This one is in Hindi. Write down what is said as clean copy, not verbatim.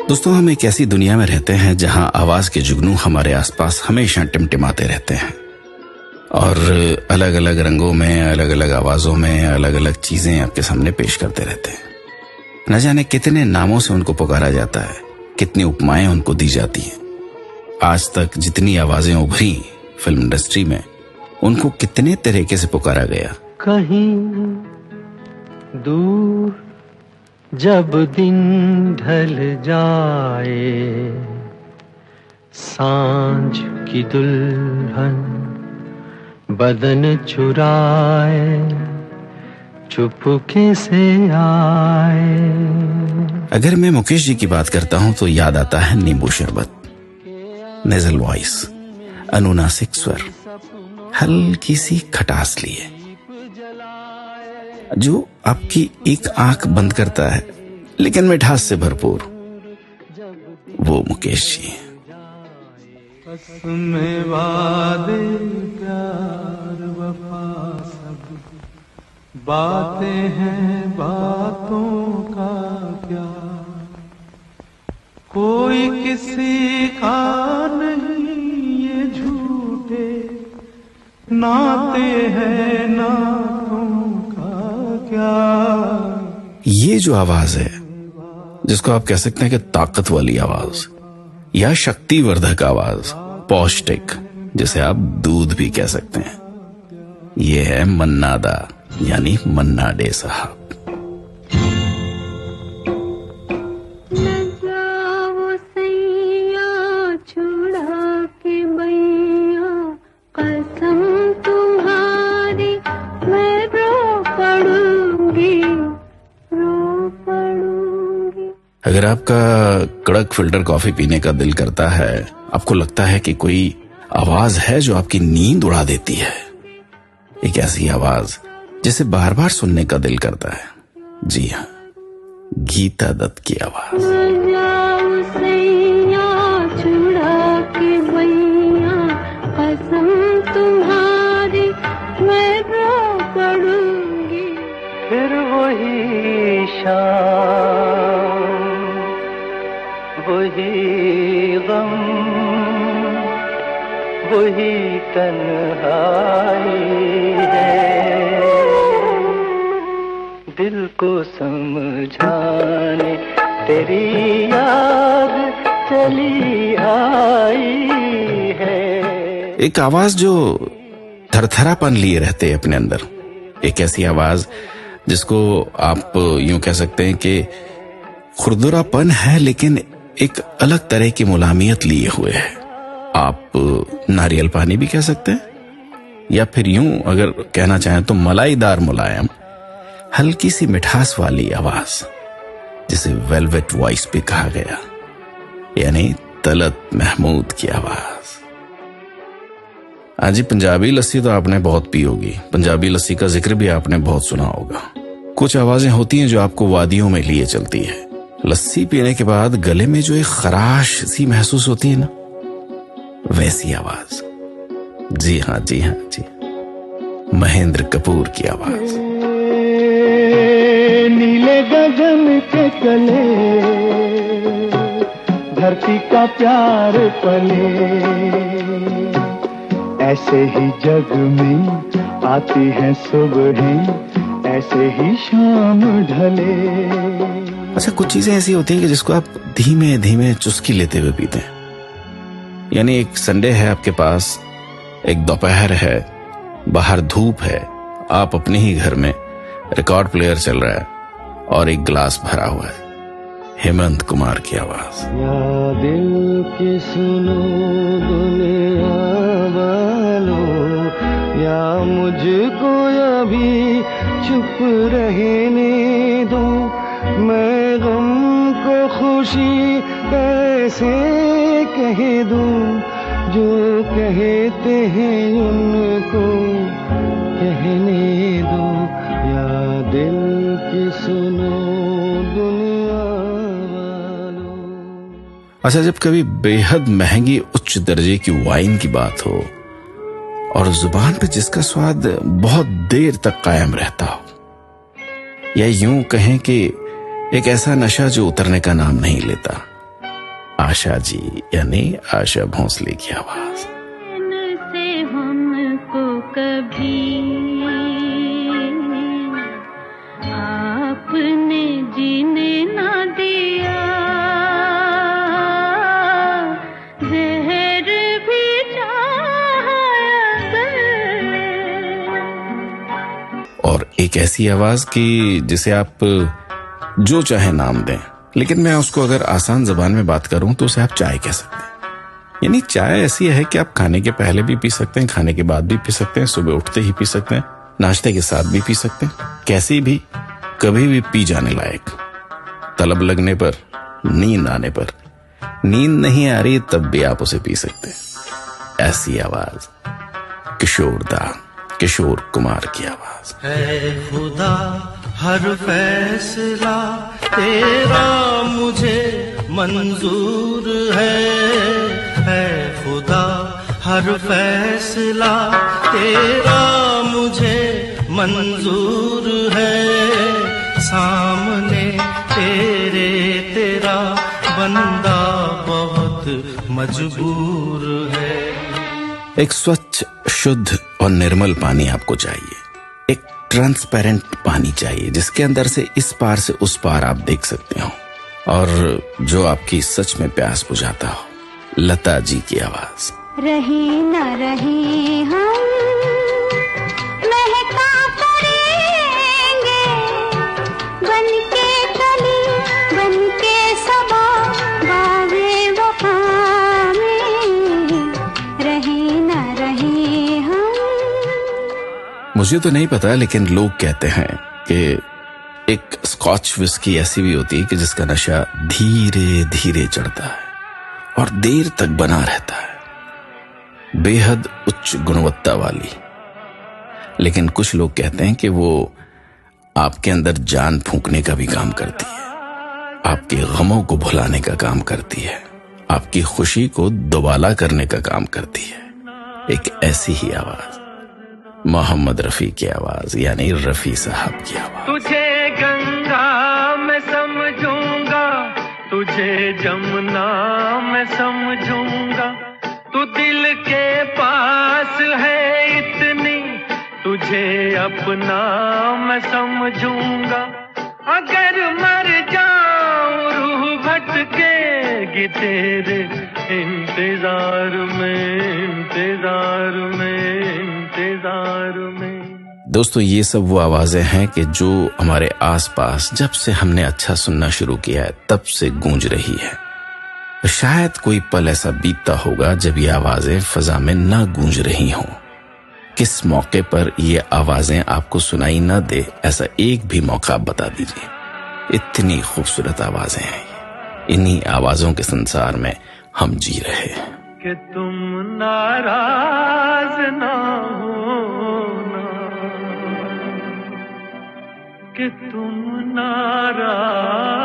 दोस्तों, हम एक ऐसी दुनिया में रहते हैं जहां आवाज के जुगनू हमारे आसपास हमेशा टिमटिमाते रहते हैं और अलग अलग रंगों में, अलग अलग आवाजों में अलग अलग चीजें आपके सामने पेश करते रहते हैं। न जाने कितने नामों से उनको पुकारा जाता है, कितनी उपमाएं उनको दी जाती हैं। आज तक जितनी आवाजें उभरी फिल्म इंडस्ट्री में, उनको कितने तरीके से पुकारा गया। कहीं दूर जब दिन ढल जाए, सांझ की दुल्हन बदन चुराए, चुपके से आए। अगर मैं मुकेश जी की बात करता हूं तो याद आता है नींबू शरबत, नेजल वॉइस, अनुनासिक स्वर, हल्की सी खटास लिए, जो आपकी एक आंख बंद करता है लेकिन मिठास से भरपूर। वो मुकेश जी। में वादे प्यार वफा सब बातें हैं, बातों का क्या कोई किसी का नहीं, ये झूठे नाते हैं, नातों का क्या। ये जो आवाज है, जिसको आप कह सकते हैं कि ताकत वाली आवाज या शक्तिवर्धक आवाज, पौष्टिक, जिसे आप दूध भी कह सकते हैं, ये है मन्ना दा यानी मन्ना डे साहब। अगर आपका कड़क फिल्टर कॉफी पीने का दिल करता है, आपको लगता है कि कोई आवाज है जो आपकी नींद उड़ा देती है, एक ऐसी आवाज जिसे बार बार सुनने का दिल करता है, जी हाँ, गीता दत्त की आवाज। फिर वही शाम, वही गम, वही तन्हाई है, दिल को समझाने तेरी याद चली आई है। एक आवाज जो थरथरापन लिए रहते हैं अपने अंदर, एक ऐसी आवाज जिसको आप यूं कह सकते हैं कि खुरदुरापन है लेकिन एक अलग तरह की मुलायमियत लिए हुए है। आप नारियल पानी भी कह सकते हैं, या फिर यूं अगर कहना चाहें तो मलाईदार मुलायम, हल्की सी मिठास वाली आवाज, जिसे वेलवेट वॉइस भी कहा गया, यानी तलत महमूद की आवाज। आज पंजाबी लस्सी तो आपने बहुत पी होगी, पंजाबी लस्सी का जिक्र भी आपने बहुत सुना होगा। कुछ आवाजें होती हैं जो आपको वादियों में लिए चलती है। लस्सी पीने के बाद गले में जो एक खराश सी महसूस होती है ना, वैसी आवाज। जी हाँ जी हाँ जी, महेंद्र कपूर की आवाज। नीले गगन के तले धरती का प्यार पले, ऐसे ही जग में आती है सुबह, ऐसे ही शाम ढले। अच्छा, कुछ चीजें ऐसी होती हैं कि जिसको आप धीमे धीमे चुस्की लेते हुए पीते हैं। यानी एक संडे है आपके पास, एक दोपहर है, बाहर धूप है, आप अपने ही घर में, रिकॉर्ड प्लेयर चल रहा है और एक गिलास भरा हुआ है, हेमंत कुमार की आवाज। या दिल की सुनो दुनिया वालों, या मुझको अभी चुप रहने दो, मैं गम को खुशी कैसे कह दूं, जो कहते हैं उनको कहने दो, या दिल की सुनो दुनिया वालों। अच्छा, जब कभी बेहद महंगी उच्च दर्जे की वाइन की बात हो और जुबान पे जिसका स्वाद बहुत देर तक कायम रहता हो, या यूं कहें कि एक ऐसा नशा जो उतरने का नाम नहीं लेता, आशा जी यानी आशा भोसले की आवाज। से हमको कभी आपने जीने ना दिया, जहर भी चाहा। और एक ऐसी आवाज की जिसे आप जो चाहे नाम दें, लेकिन मैं उसको अगर आसान जबान में बात करूं तो उसे आप चाय कह सकते हैं। यानी चाय ऐसी है कि आप खाने के पहले भी पी सकते हैं, खाने के बाद भी पी सकते हैं, सुबह उठते ही पी सकते हैं, नाश्ते के साथ भी पी सकते हैं, कैसी भी कभी भी पी जाने लायक। तलब लगने पर, नींद आने पर, नींद नहीं आ रही तब भी आप उसे पी सकते हैं। ऐसी आवाज किशोर कुमार की आवाज। है खुदा हर फैसला तेरा मुझे मंजूर है खुदा हर फैसला तेरा मुझे मंजूर है, सामने तेरा बंदा बहुत मजबूर है। एक स्वच्छ, शुद्ध और निर्मल पानी आपको चाहिए। एक ट्रांसपेरेंट पानी चाहिए जिसके अंदर से इस पार से उस पार आप देख सकते हो और जो आपकी सच में प्यास बुझाता हो। लता जी की आवाज। रहे न रहे हम महका करेंगे, बनके कली बनके सबा बागे वफा में, रहे न रहे हम। मुझे तो नहीं पता लेकिन लोग कहते हैं कि एक स्कॉच विस्की ऐसी भी होती है कि जिसका नशा धीरे धीरे चढ़ता है और देर तक बना रहता है, बेहद उच्च गुणवत्ता वाली। लेकिन कुछ लोग कहते हैं कि वो आपके अंदर जान फूंकने का भी काम करती है, आपके गमों को भुलाने का काम करती है, आपकी खुशी को दोबाला करने का काम करती है। एक ऐसी ही आवाज, मोहम्मद रफी की आवाज यानी रफी साहब की आवाज। तुझे गंगा मैं समझूंगा, तुझे जमुना मैं समझूंगा, तू दिल के पास है इतनी, तुझे अपना मैं समझूंगा। अगर मर जाऊं रूह भटकेगी तेरे इंतजार में। दोस्तों ये सब वो आवाजें हैं कि जो हमारे आसपास जब से हमने अच्छा सुनना शुरू किया है तब से गूंज रही है। शायद कोई पल ऐसा बीतता होगा जब ये आवाजें फजा में न गूंज रही हों। किस मौके पर ये आवाजें आपको सुनाई न दे, ऐसा एक भी मौका आप बता दीजिए। इतनी खूबसूरत आवाजें हैं, इन्हीं आवाजों के संसार में हम जी रहे हैं। कि तुम नाराज ना होना, कि तुम नाराज